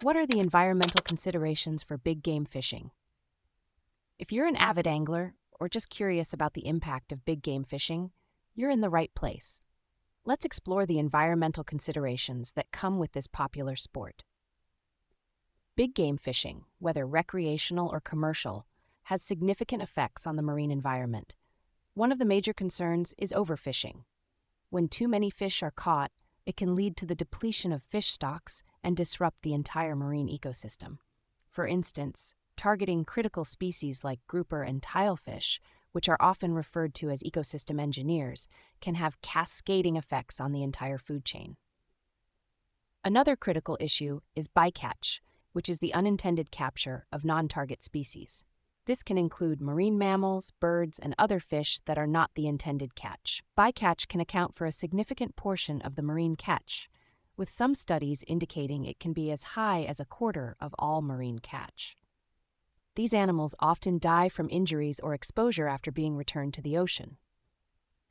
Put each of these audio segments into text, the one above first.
What are the environmental considerations for big game fishing? If you're an avid angler or just curious about the impact of big game fishing, you're in the right place. Let's explore the environmental considerations that come with this popular sport. Big game fishing, whether recreational or commercial, has significant effects on the marine environment. One of the major concerns is overfishing. When too many fish are caught, it can lead to the depletion of fish stocks and disrupt the entire marine ecosystem. For instance, targeting critical species like grouper and tilefish, which are often referred to as ecosystem engineers, can have cascading effects on the entire food chain. Another critical issue is bycatch, which is the unintended capture of non-target species. This can include marine mammals, birds, and other fish that are not the intended catch. Bycatch can account for a significant portion of the marine catch, with some studies indicating it can be as high as a quarter of all marine catch. These animals often die from injuries or exposure after being returned to the ocean.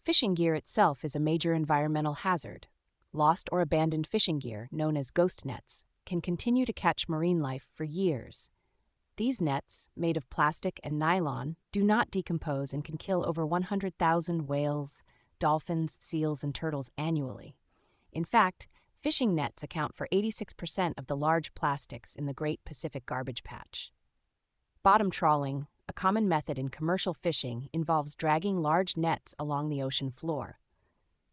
Fishing gear itself is a major environmental hazard. Lost or abandoned fishing gear, known as ghost nets, can continue to catch marine life for years. These nets, made of plastic and nylon, do not decompose and can kill over 100,000 whales, dolphins, seals, and turtles annually. In fact, fishing nets account for 86% of the large plastics in the Great Pacific Garbage Patch. Bottom trawling, a common method in commercial fishing, involves dragging large nets along the ocean floor.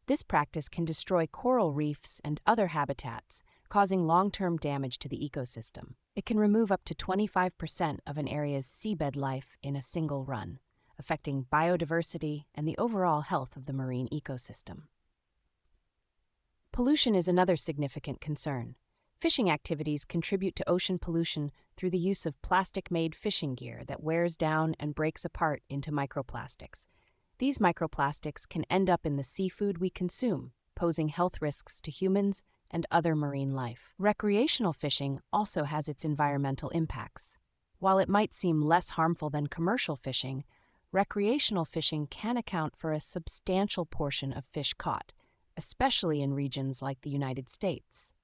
This practice can destroy coral reefs and other habitats, causing long-term damage to the ecosystem. It can remove up to 25% of an area's seabed life in a single run, affecting biodiversity and the overall health of the marine ecosystem. Pollution is another significant concern. Fishing activities contribute to ocean pollution through the use of plastic-made fishing gear that wears down and breaks apart into microplastics. These microplastics can end up in the seafood we consume, posing health risks to humans and other marine life. Recreational fishing also has its environmental impacts. While it might seem less harmful than commercial fishing, recreational fishing can account for a substantial portion of fish caught, especially in regions like the United States.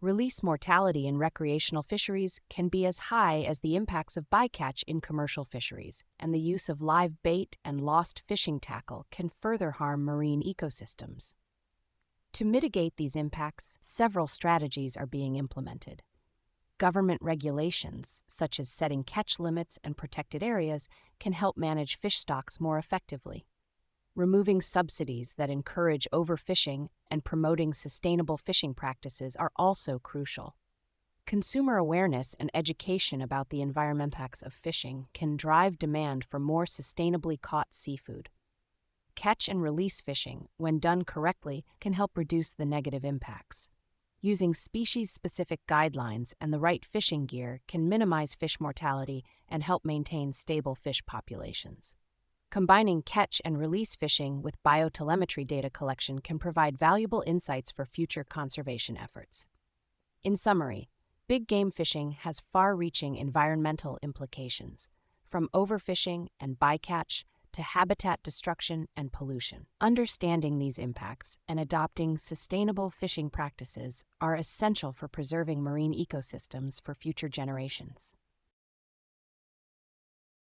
Release mortality in recreational fisheries can be as high as the impacts of bycatch in commercial fisheries, and the use of live bait and lost fishing tackle can further harm marine ecosystems. To mitigate these impacts, several strategies are being implemented. Government regulations, such as setting catch limits and protected areas, can help manage fish stocks more effectively. Removing subsidies that encourage overfishing and promoting sustainable fishing practices are also crucial. Consumer awareness and education about the environmental impacts of fishing can drive demand for more sustainably caught seafood. Catch and release fishing, when done correctly, can help reduce the negative impacts. Using species-specific guidelines and the right fishing gear can minimize fish mortality and help maintain stable fish populations. Combining catch and release fishing with biotelemetry data collection can provide valuable insights for future conservation efforts. In summary, big game fishing has far-reaching environmental implications, from overfishing and bycatch to habitat destruction and pollution. Understanding these impacts and adopting sustainable fishing practices are essential for preserving marine ecosystems for future generations.